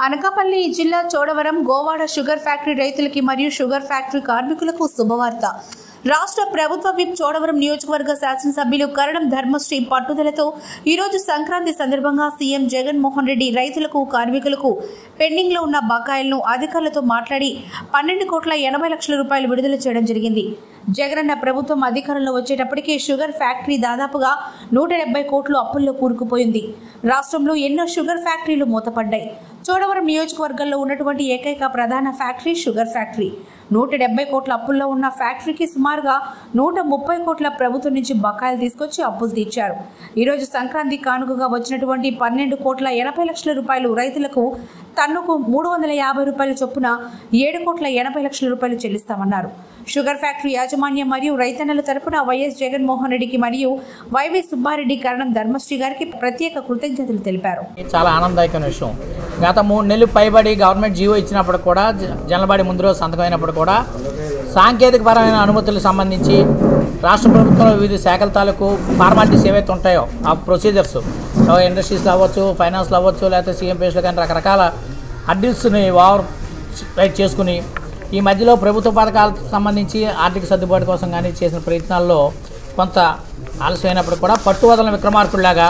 అనకాపల్లి జిల్లా Chodavaram Govada sugar factory రైతులకి మరియు షుగర్ ఫ్యాక్టరీ కార్మికులకు శుభవార్త. రాష్ట్ర ప్రభుత్వ విప్ చోడవరం నియోజకవర్గ శాసనసభ్యులు కరణం ధర్మశ్రీ పట్టుదలతో ఈరోజు సంక్రాంతి సందర్భంగా సీఎం జగన్ మోహన్ రెడ్డి రైతులకు కార్మికులకు పెండింగ్ లో ఉన్న బకాయిలను అధికారులతో మాట్లాడి 12,80,00,000 రూపాయలు విడుదల చేయడం జరిగింది. జగనన్న ప్రభుత్వం అధికారంలో వచ్చేటప్పటికే షుగర్ ఫ్యాక్టరీ దాదాపుగా 170 కోట్లు అప్పుల్లో కూరుకుపోయింది. రాష్ట్రంలో ఎన్నో షుగర్ ఫ్యాక్టరీలు మూతపడ్డాయి. చోడవరం నియోజకవర్గంలో ఉన్నటువంటి ఏకైక ప్రధాన ఫ్యాక్టరీ షుగర్ ఫ్యాక్టరీ. 170 కోట్ల అప్పుల్లో ఉన్న ఫ్యాక్టరీకి సుమారుగా 130 కోట్ల ప్రభుత్వం నుంచి బకాయిలు తీసుకొచ్చి అప్పులు తీర్చారు. ఈరోజు సంక్రాంతి కానుకగా వచ్చినటువంటి 12,80,00,000 రూపాయలు రైతులకు టన్నుకు 350 రూపాయల చొప్పున 7,80,00,000 రూపాయలు చెల్లిస్తామన్నారు. షుగర్ ఫ్యాక్టరీ యాజమాన్యం మరియు రైతన్నల తరపున వైఎస్ జగన్మోహన్ రెడ్డికి మరియు వైవి సుబ్బారెడ్డి కరణం ధర్మశ్రీ గారికి ప్రత్యేక కృతజ్ఞతలు తెలిపారు. చాలా ఆనందదాయకమైన విషయం. గత 3 నెలలు పైబడి గవర్నమెంట్ జీవో ఇచ్చినప్పుడు కూడా జనబడి ముందు రోజు సంతకం అయినప్పుడు కూడా సాంకేతికపరమైన అనుమతులకు సంబంధించి రాష్ట్ర ప్రభుత్వంలో వివిధ శాఖల తాలూకు ఫార్మాలిటీస్ ఏవైతే ఉంటాయో ఆ ప్రొసీజర్స్ ఇండస్ట్రీస్లో అవ్వచ్చు, ఫైనాన్స్లో అవ్వచ్చు, లేకపోతే సీఎంపీఎస్లో కానీ రకరకాల హర్డిల్స్ని ఓవర్ రైట్ చేసుకుని ఈ మధ్యలో ప్రభుత్వ పథకాలకు సంబంధించి ఆర్థిక సర్దుబాటు కోసం కానీ చేసిన ప్రయత్నాల్లో కొంత ఆలస్యమైనప్పుడు కూడా పట్టువదల విక్రమార్కుడిలాగా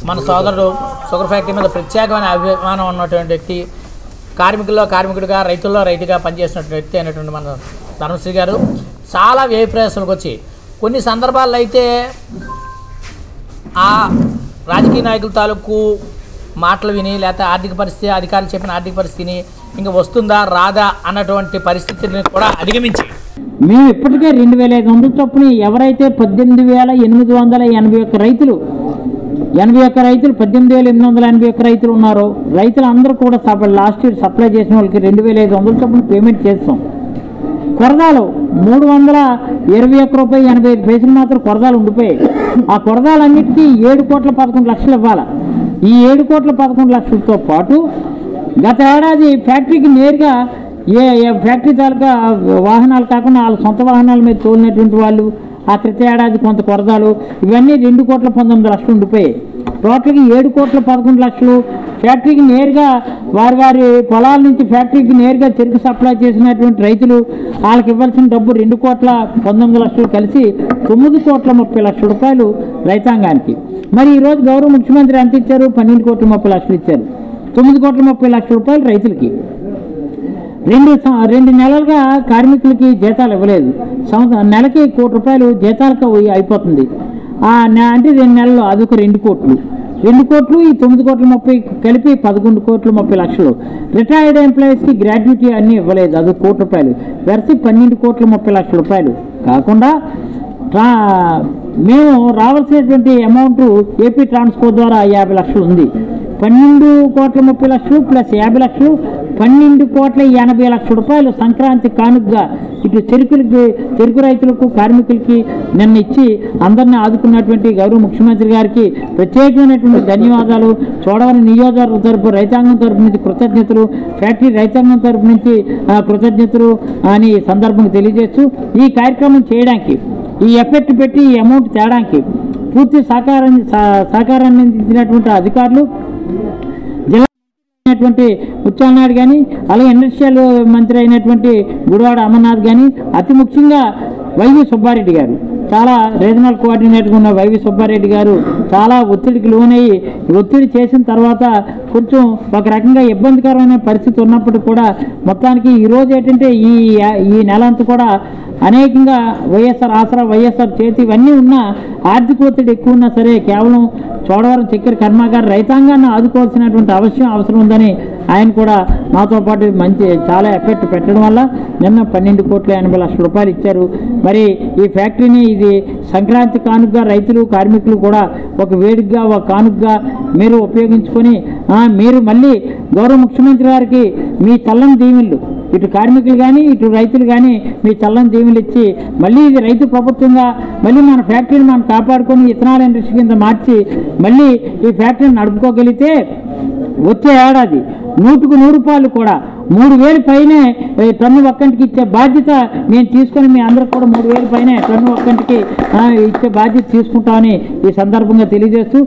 మన సోదరుడు షుగర్ ఫ్యాక్టరీ మీద ప్రత్యేకమైన అభిమానం ఉన్నటువంటి వ్యక్తి, కార్మికుడిగా రైతుల్లో రైతుగా పనిచేసినటువంటి వ్యక్తి అయినటువంటి మన ధర్మశ్రీ గారు చాలా వ్యయ ప్రయాసాలకు వచ్చి కొన్ని సందర్భాల్లో అయితే ఆ రాజకీయ నాయకుల తాలూకు మాటలు విని లేకపోతే ఆర్థిక పరిస్థితి అధికారులు చెప్పిన ఆర్థిక పరిస్థితిని ఇంకా వస్తుందా రాదా అన్నటువంటి పరిస్థితిని కూడా అధిగమించి మేము ఇప్పటికే 2,500 చొప్పున ఎవరైతే 18,881 రైతులు 18,881 రైతులు ఉన్నారో రైతులందరూ కూడా లాస్ట్ ఇయర్ సప్లై చేసిన వాళ్ళకి 2,500 చొప్పున పేమెంట్ చేస్తాం. కొరదాలు 321 రూపాయలు 85 పైసలు మాత్రం కొరదాలు ఉండిపోయాయి. ఆ కొరదాలన్నిటికీ 7,11,00,000 ఇవ్వాలి. ఈ 7,11,00,000తో పాటు గత ఏడాది ఫ్యాక్టరీకి నేరుగా ఏ ఫ్యాక్టరీ తాలూకా వాహనాలు కాకుండా వాళ్ళ సొంత వాహనాల మీద తోలినటువంటి వాళ్ళు ఆ క్రిత ఏడాది కొంత కొరదాలు ఇవన్నీ 2,19,00,000 ఉండిపోయాయి. టోటల్గా 7,11,00,000 ఫ్యాక్టరీకి నేరుగా వారి పొలాల నుంచి ఫ్యాక్టరీకి నేరుగా చెరుకు సప్లై చేసినటువంటి రైతులు వాళ్ళకి ఇవ్వాల్సిన డబ్బు 2,19,00,000 కలిసి 9,30,00,000 రూపాయలు రైతాంగానికి. మరి ఈరోజు గౌరవ ముఖ్యమంత్రి ఎంత ఇచ్చారు? 12,30,00,000 ఇచ్చారు. 9,30,00,000 రూపాయలు రైతులకి. రెండు నెలలుగా కార్మికులకి జీతాలు ఇవ్వలేదు. నెలకి 1 కోటి రూపాయలు జీతాలకు అయిపోతుంది. అంటే 2 నెలల్లో అదొక 2 కోట్లు. 2 కోట్లు ఈ 9,30,00,000 కలిపి 11,30,00,000. రిటైర్డ్ ఎంప్లాయీస్కి గ్రాడ్యుటీ అన్నీ ఇవ్వలేదు, అది 1 కోటి రూపాయలు. వెరసి 12,30,00,000 రూపాయలు కాకుండా మేము రావాల్సినటువంటి అమౌంట్ ఏపీ ట్రాన్స్కో ద్వారా 50 లక్షలు ఉంది. 12,30,00,000 ప్లస్ 50 లక్షలు 12,80,00,000 రూపాయలు సంక్రాంతి కానుకగా ఇటు చెరుకు రైతులకు కార్మికులకి నిన్న ఇచ్చి అందరినీ ఆదుకున్నటువంటి గౌరవ ముఖ్యమంత్రి గారికి ప్రత్యేకమైనటువంటి ధన్యవాదాలు. చోడవరం నియోజకవర్గ తరపు రైతాంగం తరపు నుంచి కృతజ్ఞతలు, ఫ్యాక్టరీ రైతాంగం తరపు నుంచి కృతజ్ఞతలు అని సందర్భంగా తెలియజేస్తూ ఈ కార్యక్రమం చేయడానికి ఈ ఎఫెక్ట్ పెట్టి ఈ అమౌంట్ తేడానికి పూర్తి సహకారాన్ని అందించినటువంటి అధికారులు జిల్లా అయినటువంటి ముత్యాలనాయుడు కానీ అలాగే ఇండస్ట్రియల్ మంత్రి అయినటువంటి గుడివాడ అమర్నాథ్ కానీ అతి ముఖ్యంగా వైవి సుబ్బారెడ్డి గారు చాలా రీజనల్ కోఆర్డినేటర్గా ఉన్న వైవి సుబ్బారెడ్డి గారు చాలా ఒత్తిడికి లోనయ్యి ఒత్తిడి చేసిన తర్వాత కొంచెం ఒక రకంగా ఇబ్బందికరమైన పరిస్థితి ఉన్నప్పటికీ కూడా మొత్తానికి ఈరోజు ఏంటంటే ఈ నెల అంతా కూడా అనేకంగా వైఎస్ఆర్ ఆసరా, వైఎస్ఆర్ చేతి ఇవన్నీ ఉన్నా ఆర్థిక ఒత్తిడి ఎక్కువ ఉన్నా సరే కేవలం చోడవరం చక్కెర కర్మాగారం రైతాంగాన్ని ఆదుకోవాల్సినటువంటి అవసరం ఉందని ఆయన కూడా మాతో పాటు చాలా ఎఫెక్ట్ పెట్టడం వల్ల నిన్న 12,80,00,000 రూపాయలు ఇచ్చారు. మరి ఈ ఫ్యాక్టరీని ఇది సంక్రాంతి కానుకగా రైతులు కార్మికులు కూడా ఒక వేడుకగా ఒక కానుకగా మీరు ఉపయోగించుకొని మీరు మళ్ళీ గౌరవ ముఖ్యమంత్రి గారికి మీ చల్లని దీవెనలు ఇటు కార్మికులు కానీ ఇటు రైతులు కానీ మీ చల్లని దీవెనలు ఇచ్చి మళ్ళీ ఇది రైతు ప్రభుత్వంగా మళ్ళీ మన ఫ్యాక్టరీని మనం కాపాడుకొని ఇథనాల్ ఇండస్ట్రీ కింద మార్చి మళ్ళీ ఈ ఫ్యాక్టరీని నడుపుకోగలిగితే వచ్చే ఏడాది 100కు 100 కూడా 3,000 పైనే టన్ను ఒక్కంటికి ఇచ్చే బాధ్యత నేను తీసుకొని మీ అందరికి కూడా 3,000 పైనే టన్ను ఒక్కంటికి ఇచ్చే బాధ్యత తీసుకుంటామని ఈ సందర్భంగా తెలియజేస్తూ